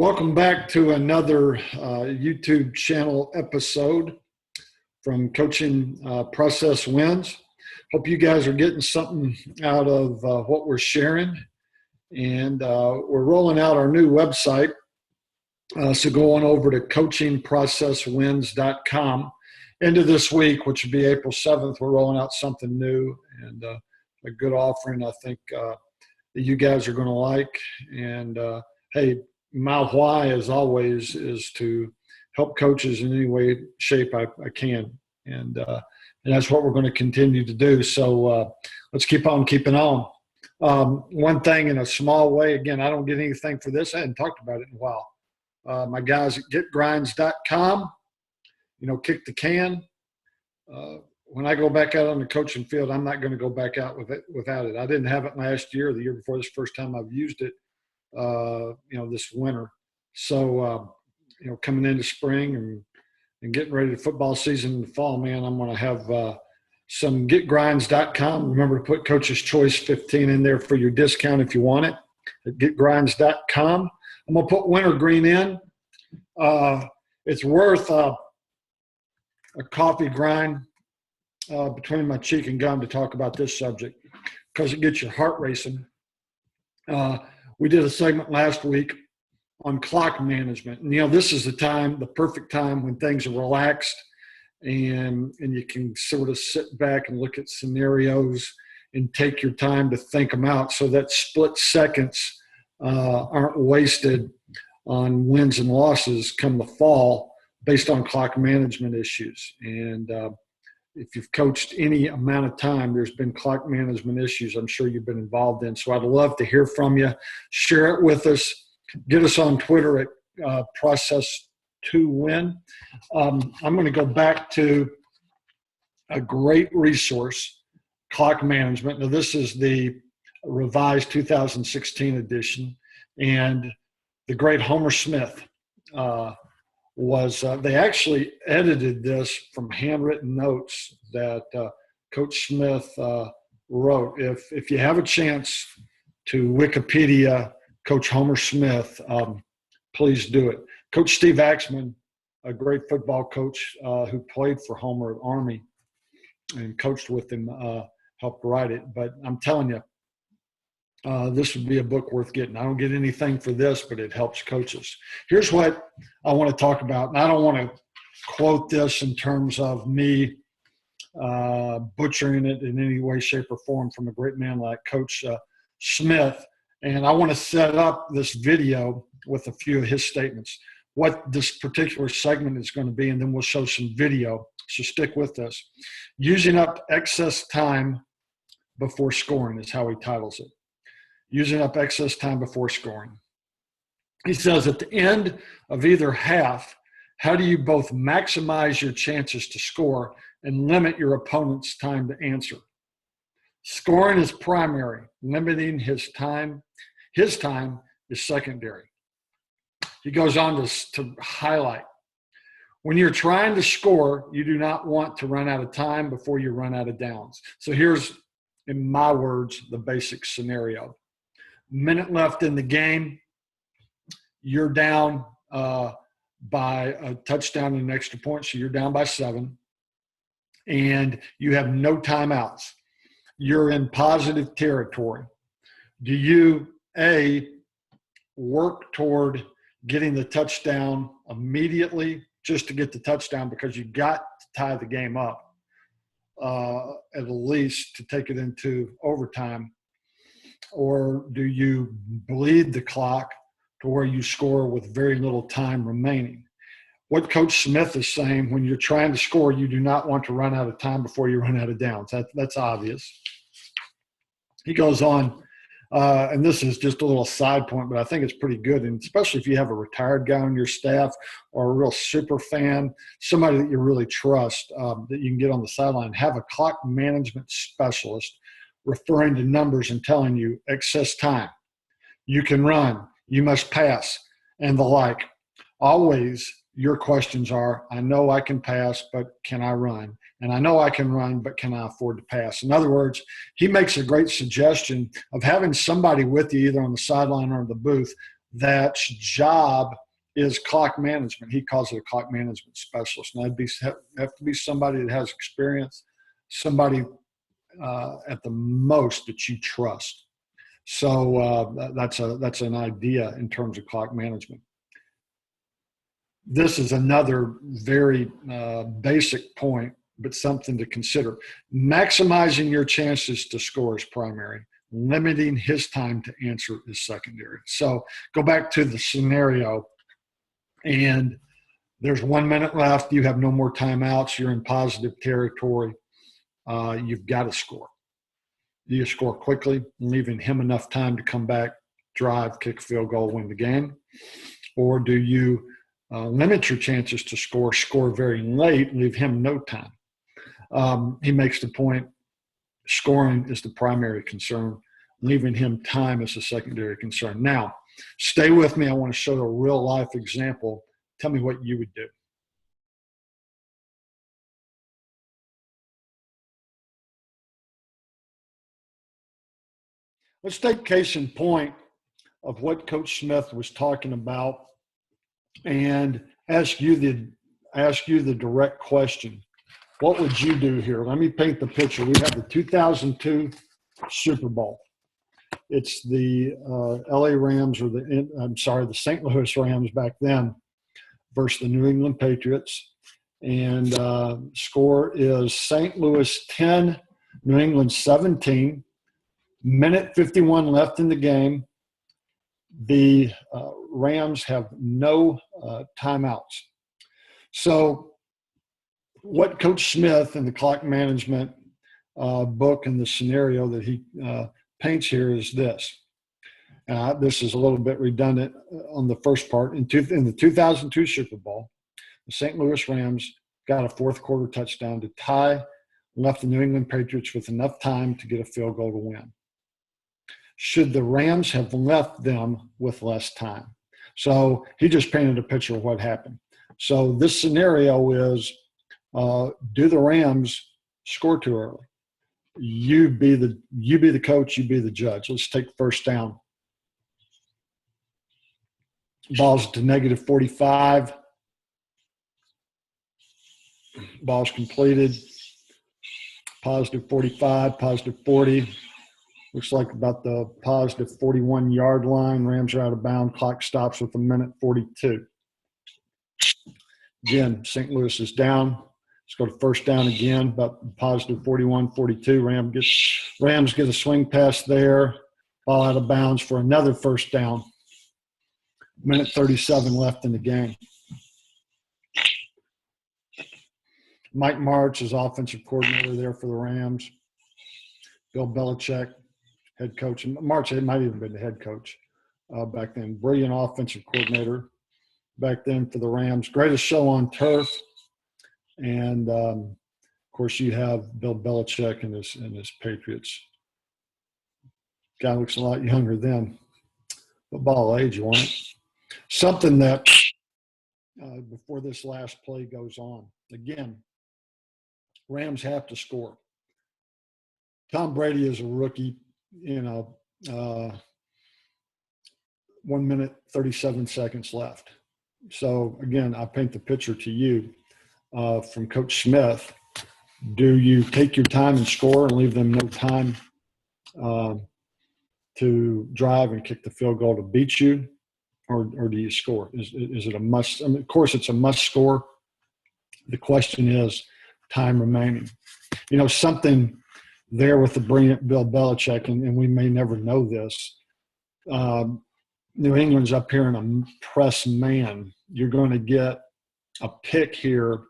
Welcome back to another YouTube channel episode from Coaching Process Wins. Hope you guys are getting something out of what we're sharing. And we're rolling out our new website. So go on over to coachingprocesswins.com. End of this week, which will be April 7th, we're rolling out something new and a good offering I think that you guys are going to like. And hey, my why, as always, is to help coaches in any way, shape I can. And that's what we're going to continue to do. So let's keep on keeping on. One thing in a small way, again, I don't get anything for this. I hadn't talked about it in a while. My guys at getgrinds.com, kick the can. When I go back out on the coaching field, I'm not going to go back out without it. I didn't have it last year or the year before. This first time I've used it. This winter. So, coming into spring and getting ready to football season in the fall, man, I'm going to have some getgrinds.com. Remember to put Coach's Choice 15 in there for your discount if you want it at getgrinds.com. I'm going to put wintergreen in. It's worth a coffee grind between my cheek and gum to talk about this subject because it gets your heart racing. We did a segment last week on clock management. And, this is the perfect time when things are relaxed and you can sort of sit back and look at scenarios and take your time to think them out so that split seconds aren't wasted on wins and losses come the fall based on clock management issues. And if you've coached any amount of time, there's been clock management issues I'm sure you've been involved in. So I'd love to hear from you. Share it with us. Get us on Twitter at Process2Win. I'm going to go back to a great resource, clock management. Now, this is the revised 2016 edition. And the great Homer Smith they actually edited this from handwritten notes that Coach Smith wrote. If you have a chance to Wikipedia Coach Homer Smith, please do it. Coach Steve Axman, a great football coach who played for Homer at Army and coached with him, helped write it. But I'm telling you, this would be a book worth getting. I don't get anything for this, but it helps coaches. Here's what I want to talk about. And I don't want to quote this in terms of me butchering it in any way, shape, or form from a great man like Coach Smith. And I want to set up this video with a few of his statements, what this particular segment is going to be, and then we'll show some video. So stick with us. Using up excess time before scoring is how he titles it. Using up excess time before scoring. He says, at the end of either half, how do you both maximize your chances to score and limit your opponent's time to answer? Scoring is primary. Limiting his time is secondary. He goes on to highlight, when you're trying to score, you do not want to run out of time before you run out of downs. So here's, in my words, the basic scenario. Minute left in the game, you're down by a touchdown and an extra point, so you're down by 7, and you have no timeouts. You're in positive territory. Do you, A, work toward getting the touchdown immediately just to get the touchdown because you got to tie the game up, at least to take it into overtime? Or do you bleed the clock to where you score with very little time remaining? What Coach Smith is saying, when you're trying to score, you do not want to run out of time before you run out of downs. That's obvious. He goes on, and this is just a little side point, but I think it's pretty good, and especially if you have a retired guy on your staff or a real super fan, somebody that you really trust, that you can get on the sideline. Have a clock management specialist referring to numbers and telling you excess time. You can run, you must pass, and the like. Always your questions are, I know I can pass, but can I run? And I know I can run, but can I afford to pass? In other words, he makes a great suggestion of having somebody with you either on the sideline or in the booth that's job is clock management. He calls it a clock management specialist. And that'd have to be somebody that has experience, somebody at the most that you trust. So that's an idea in terms of clock management. This is another very basic point, but something to consider. Maximizing your chances to score is primary. Limiting his time to answer is secondary. So go back to the scenario, and there's 1 minute left. You have no more timeouts. You're in positive territory. You've got to score. Do you score quickly, leaving him enough time to come back, drive, kick a field goal, win the game? Or do you limit your chances to score very late, leave him no time? He makes the point, scoring is the primary concern. Leaving him time is a secondary concern. Now, stay with me. I want to show a real-life example. Tell me what you would do. Let's take case in point of what Coach Smith was talking about and ask you the direct question. What would you do here? Let me paint the picture. We have the 2002 Super Bowl. It's the LA Rams, or the St. Louis Rams back then versus the New England Patriots. And score is St. Louis 10, New England 17. Minute 51 left in the game. The Rams have no timeouts. So what Coach Smith in the clock management book and the scenario that he paints here is this. This is a little bit redundant on the first part. In the 2002 Super Bowl, the St. Louis Rams got a fourth quarter touchdown to tie, left the New England Patriots with enough time to get a field goal to win. Should the Rams have left them with less time? So he just painted a picture of what happened. So this scenario is, do the Rams score too early? You be the coach, you be the judge. Let's take first down. Ball's to negative 45. Ball's completed. Positive 45, positive 40. Looks like about the positive 41-yard line. Rams are out of bounds. Clock stops with a minute 42. Again, St. Louis is down. Let's go to first down again, about positive 41, 42. Rams get a swing pass there. Ball out of bounds for another first down. Minute 37 left in the game. Mike Martz is offensive coordinator there for the Rams. Bill Belichick, head coach. And Martz, it might even have been the head coach back then. Brilliant offensive coordinator back then for the Rams. Greatest show on turf. And, of course, you have Bill Belichick and his Patriots. Guy looks a lot younger then. Football age, you want it? Something that, before this last play goes on, again, Rams have to score. Tom Brady is a rookie, 1 minute, 37 seconds left. So, again, I paint the picture to you from Coach Smith. Do you take your time and score and leave them no time to drive and kick the field goal to beat you, or do you score? Is it a must? I mean, of course, it's a must score. The question is time remaining. Something there with the brilliant Bill Belichick, and we may never know this. New England's up here in a press man. You're going to get a pick here,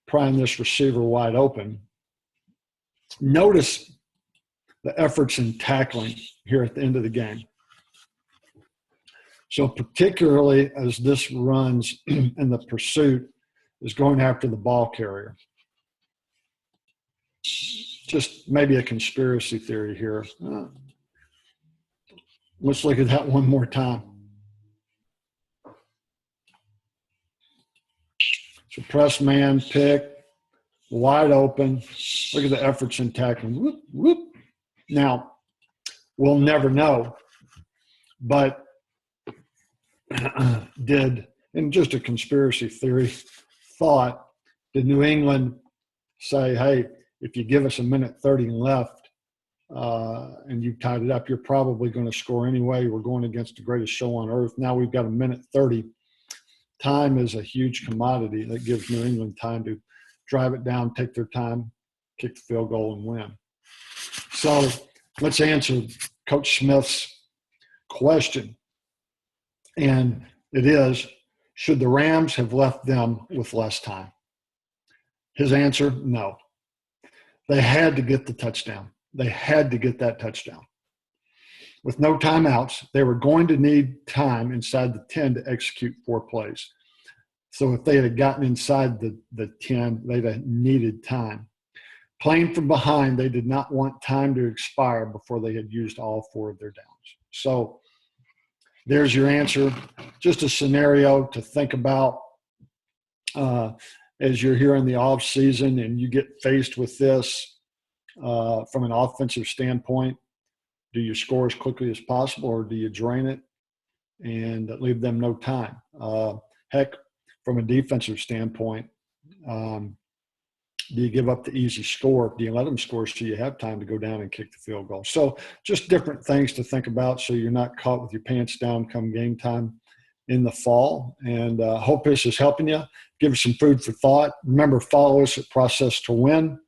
prying this receiver wide open. Notice the efforts in tackling here at the end of the game. So particularly as this runs in the pursuit is going after the ball carrier. Just maybe a conspiracy theory here. Let's look at that one more time. So press man, pick, wide open. Look at the efforts in tackling. Whoop, whoop. Now, we'll never know, but in just a conspiracy theory thought, did New England say, hey, if you give us a minute 30 left and you've tied it up, you're probably going to score anyway. We're going against the greatest show on earth. Now we've got a minute 30. Time is a huge commodity that gives New England time to drive it down, take their time, kick the field goal, and win. So let's answer Coach Smith's question. And it is, should the Rams have left them with less time? His answer, no. They had to get the touchdown. They had to get that touchdown. With no timeouts, they were going to need time inside the 10 to execute 4 plays. So if they had gotten inside the 10, they'd have needed time. Playing from behind, they did not want time to expire before they had used all 4 of their downs. So there's your answer. Just a scenario to think about as you're here in the off season and you get faced with this from an offensive standpoint. Do you score as quickly as possible, or do you drain it and leave them no time? Heck, from a defensive standpoint, do you give up the easy score? Do you let them score so you have time to go down and kick the field goal? So just different things to think about so you're not caught with your pants down come game time in the fall. And hope this is helping you. Give us some food for thought. Remember, follow us at Process to Win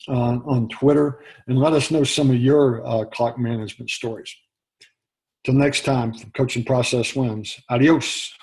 on Twitter, and let us know some of your clock management stories. Till next time, Coaching Process Wins. Adios.